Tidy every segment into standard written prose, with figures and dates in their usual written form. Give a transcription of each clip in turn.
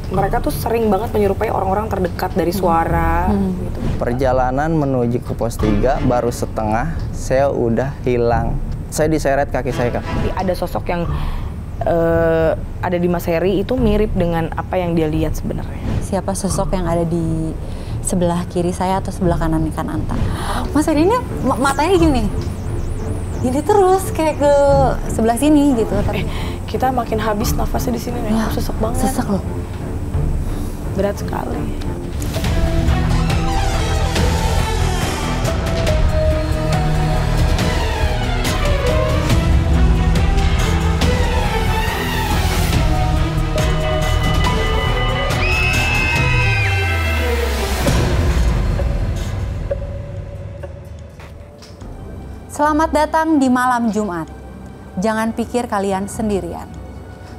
mereka tuh sering banget menyerupai orang-orang terdekat dari suara gitu. Perjalanan menuju ke pos 3 baru setengah, saya udah hilang. Saya diseret kaki saya, Kak. Ada sosok yang ada di Mas Heri itu mirip dengan apa yang dia lihat sebenarnya. Siapa sosok yang ada di sebelah kiri saya atau sebelah kanan Kananta? Mas Heri ini matanya gini. Ini terus kayak ke sebelah sini gitu. Kita makin habis nafasnya di sini nih. Sesek banget. Sesek loh. Berat sekali. Selamat datang di malam Jumat. Jangan pikir kalian sendirian.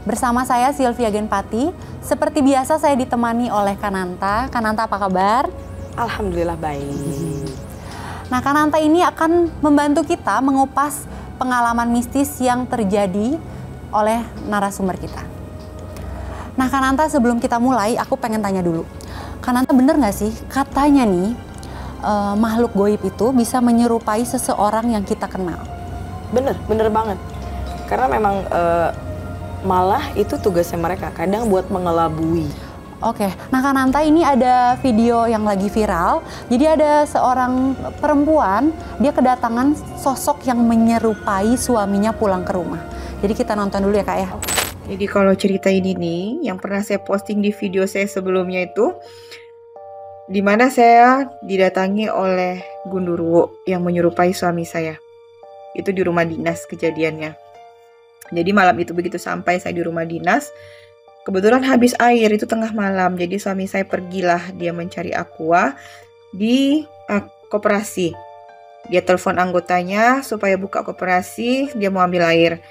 Bersama saya Sylvia Genpati. Seperti biasa saya ditemani oleh Kananta. Kananta apa kabar? Alhamdulillah baik. Nah, Kananta ini akan membantu kita mengupas pengalaman mistis yang terjadi oleh narasumber kita. Nah, Kananta, sebelum kita mulai, aku pengen tanya dulu. Kananta, bener nggak sih katanya nih makhluk goib itu bisa menyerupai seseorang yang kita kenal? Bener banget. Karena memang malah itu tugasnya mereka, kadang buat mengelabui. Oke, nah Kananta, ini ada video yang lagi viral. Jadi ada seorang perempuan, dia kedatangan sosok yang menyerupai suaminya pulang ke rumah. Jadi kita nonton dulu ya, Kak ya. Jadi kalau cerita ini nih, yang pernah saya posting di video saya sebelumnya itu, di mana saya didatangi oleh Gundurwo yang menyerupai suami saya. Itu di rumah dinas kejadiannya. Jadi malam itu begitu sampai saya di rumah dinas, kebetulan habis air, itu tengah malam. Jadi suami saya pergilah dia mencari aqua di koperasi. Dia telepon anggotanya supaya buka koperasi, dia mau ambil air.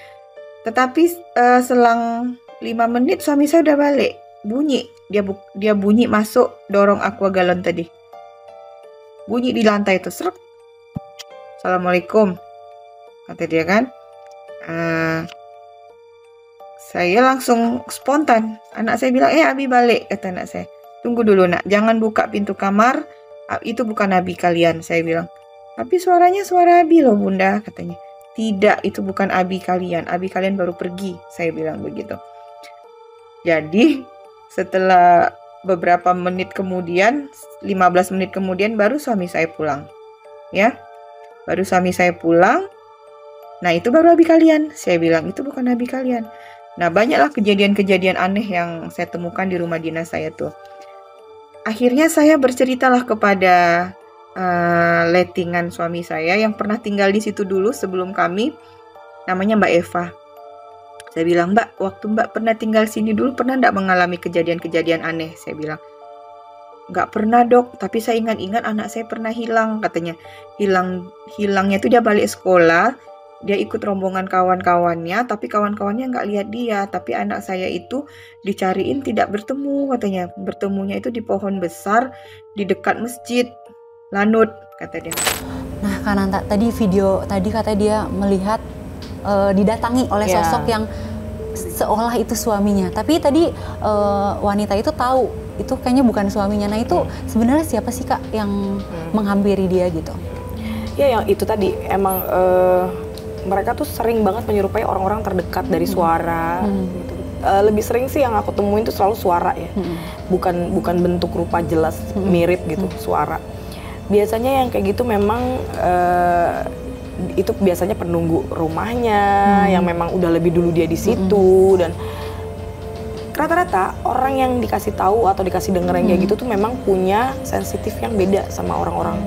Tetapi selang 5 menit suami saya udah balik. Bunyi, dia bunyi masuk dorong aqua galon tadi. Bunyi di lantai itu, srek. Assalamualaikum, kata dia kan. Saya langsung spontan. Anak saya bilang, Abi balik, kata anak saya. Tunggu dulu nak, jangan buka pintu kamar. Itu bukan Abi kalian, saya bilang. Tapi suaranya suara Abi loh bunda, katanya. Tidak, itu bukan Abi kalian. Abi kalian baru pergi, saya bilang begitu. Jadi setelah beberapa menit kemudian, 15 menit kemudian baru suami saya pulang. Ya, baru suami saya pulang. Nah itu baru Abi kalian, saya bilang. Itu bukan Abi kalian. Nah banyaklah kejadian-kejadian aneh yang saya temukan di rumah dinas saya tuh. Akhirnya saya berceritalah kepada lettingan suami saya yang pernah tinggal di situ dulu sebelum kami. Namanya Mbak Eva. Saya bilang, Mbak, waktu Mbak pernah tinggal sini dulu, pernah enggak mengalami kejadian-kejadian aneh? Saya bilang, enggak pernah dok, tapi saya ingat-ingat anak saya pernah hilang, katanya. Hilangnya itu dia balik sekolah, dia ikut rombongan kawan-kawannya, tapi kawan-kawannya enggak lihat dia. Tapi anak saya itu dicariin tidak bertemu, katanya. Bertemunya itu di pohon besar, di dekat masjid, Lanut, kata dia. Nah Kananta, tadi video, tadi katanya dia melihat didatangi oleh sosok yang seolah itu suaminya. Tapi tadi wanita itu tahu itu kayaknya bukan suaminya. Nah itu sebenarnya siapa sih Kak yang menghampiri dia gitu? Ya yang itu tadi emang mereka tuh sering banget menyerupai orang-orang terdekat dari suara. Gitu. Lebih sering sih yang aku temuin tuh selalu suara ya, bukan bentuk rupa jelas mirip gitu suara. Biasanya yang kayak gitu memang itu biasanya penunggu rumahnya yang memang udah lebih dulu dia di situ. Dan rata-rata orang yang dikasih tahu atau dikasih denger yang kayak gitu tuh memang punya sensitif yang beda sama orang-orang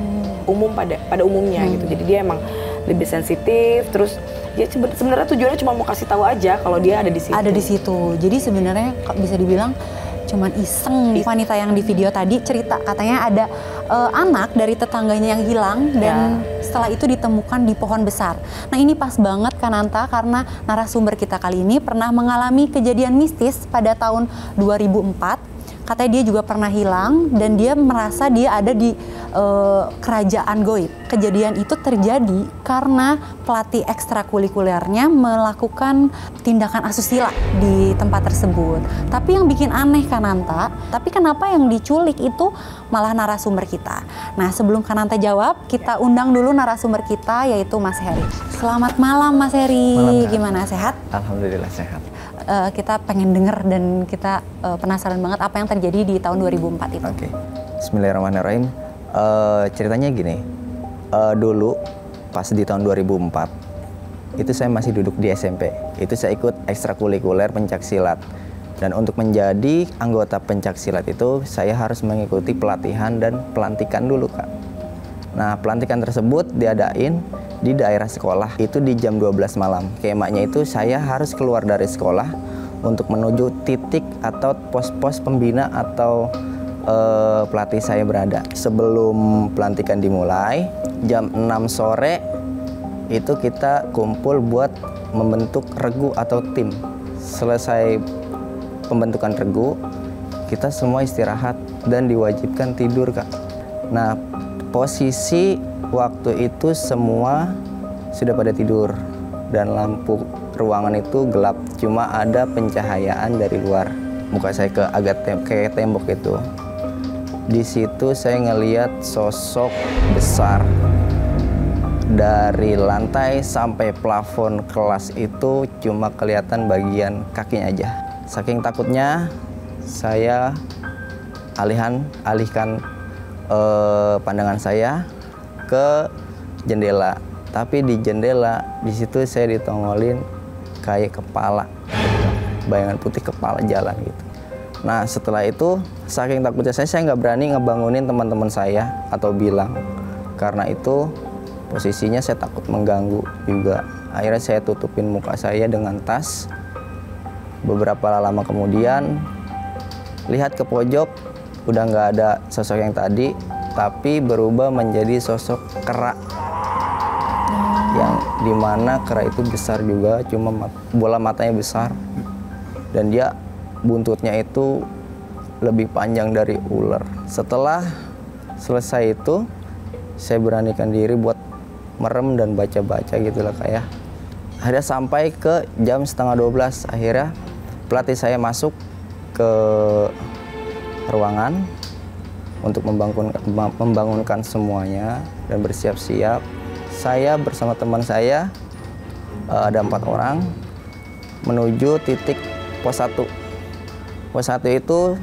umum pada umumnya gitu. Jadi dia emang lebih sensitif, terus dia sebenarnya tujuannya cuma mau kasih tahu aja kalau dia ada di situ. Ada di situ. Jadi sebenarnya bisa dibilang cuman iseng. Wanita yang di video tadi cerita katanya ada anak dari tetangganya yang hilang dan setelah itu ditemukan di pohon besar. Nah ini pas banget Kananta karena narasumber kita kali ini pernah mengalami kejadian mistis pada tahun 2004 katanya dia juga pernah hilang dan dia merasa dia ada di kerajaan goib. Kejadian itu terjadi karena pelatih ekstrakurikulernya melakukan tindakan asusila di tempat tersebut. Tapi yang bikin aneh Kananta, tapi kenapa yang diculik itu malah narasumber kita? Nah, sebelum Kananta jawab, kita undang dulu narasumber kita yaitu Mas Heri. Selamat malam Mas Heri. Malam, Kak. Gimana, sehat? Alhamdulillah sehat. Kita pengen denger dan kita penasaran banget apa yang terjadi di tahun 2004 itu. Oke. Bismillahirrahmanirrahim. Ceritanya gini, dulu pas di tahun 2004 itu saya masih duduk di SMP. Itu saya ikut ekstrakurikuler pencaksilat. Dan untuk menjadi anggota pencaksilat itu saya harus mengikuti pelatihan dan pelantikan dulu, Kak. Nah, pelantikan tersebut diadain di daerah sekolah itu di jam 12 malam. Skemanya itu saya harus keluar dari sekolah untuk menuju titik atau pos-pos pembina atau pelatih saya berada. Sebelum pelantikan dimulai, jam 6 sore itu kita kumpul buat membentuk regu atau tim. Selesai pembentukan regu, kita semua istirahat dan diwajibkan tidur, Kak. Nah, posisi waktu itu semua sudah pada tidur dan lampu ruangan itu gelap, cuma ada pencahayaan dari luar. Muka saya ke agak kayak tembok itu. Di situ saya ngelihat sosok besar dari lantai sampai plafon kelas itu cuma kelihatan bagian kakinya aja. Saking takutnya saya alihkan pandangan saya ke jendela. Tapi di jendela di situ saya ditongolin kayak kepala, bayangan putih kepala jalan gitu. Nah, setelah itu saking takutnya saya nggak berani ngebangunin teman-teman saya atau bilang, karena itu posisinya saya takut mengganggu juga. Akhirnya saya tutupin muka saya dengan tas. Beberapa lama kemudian lihat ke pojok, udah nggak ada sosok yang tadi, tapi berubah menjadi sosok kera, yang dimana kera itu besar juga, cuma bola matanya besar dan dia buntutnya itu lebih panjang dari ular. Setelah selesai itu, saya beranikan diri buat merem dan baca-baca gitu lah, kayak. Akhirnya sampai ke jam 11:30, akhirnya pelatih saya masuk ke ruangan untuk membangunkan semuanya dan bersiap-siap. Saya bersama teman saya, ada 4 orang, menuju titik pos 1. Pos 1 itu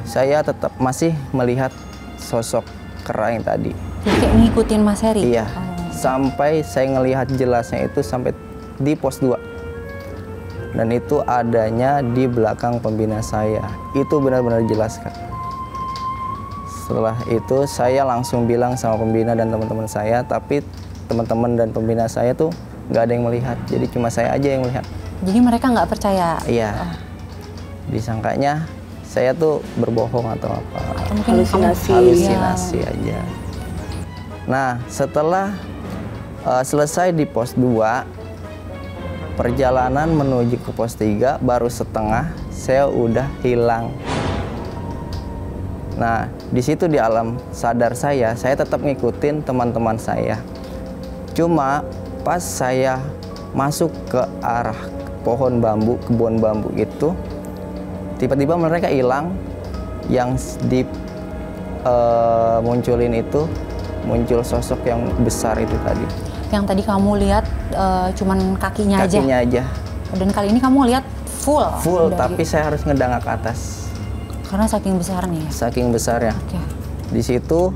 saya tetap masih melihat sosok kera yang tadi. Jadi kayak ngikutin Mas Heri? Iya, sampai saya ngelihat jelasnya itu sampai di pos 2. Dan itu adanya di belakang pembina saya. Itu benar-benar jelas, Kak. Setelah itu saya langsung bilang sama pembina dan teman-teman saya, tapi teman-teman dan pembina saya tuh nggak ada yang melihat, jadi cuma saya aja yang melihat. Jadi mereka nggak percaya? Iya. Disangkanya saya tuh berbohong atau apa. Mungkin Halusinasi aja. Nah, setelah selesai di pos 2, perjalanan menuju ke pos 3 baru setengah, saya udah hilang. Nah, di situ di alam sadar saya tetap ngikutin teman-teman saya. Cuma pas saya masuk ke arah pohon bambu, kebun bambu itu, tiba-tiba mereka hilang. Yang munculin itu muncul sosok yang besar itu tadi. Yang tadi kamu lihat cuman kakinya aja. Dan kali ini kamu lihat full. Tapi saya harus ngedangak ke atas. Karena saking besarnya. Saking besarnya. Oke. Di situ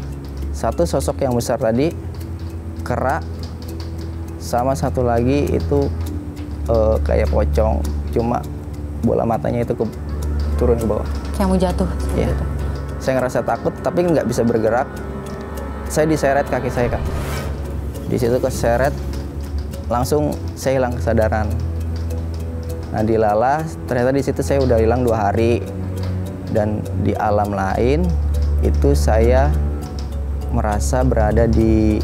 satu sosok yang besar tadi, kera, sama satu lagi itu kayak pocong, cuma bola matanya itu turun ke bawah. Kayak mau jatuh. Iya. Gitu. Saya ngerasa takut, tapi nggak bisa bergerak. Saya diseret kaki saya, Kak. Di situ keseret, langsung saya hilang kesadaran. Nah, dilala, ternyata di situ saya udah hilang 2 hari. Dan di alam lain itu saya merasa berada di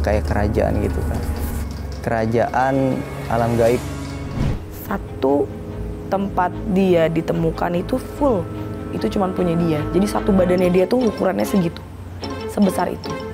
kayak kerajaan gitu kan. Kerajaan alam gaib. Satu tempat dia ditemukan itu full. Itu cuma punya dia. Jadi satu badannya dia tuh ukurannya segitu. Sebesar itu.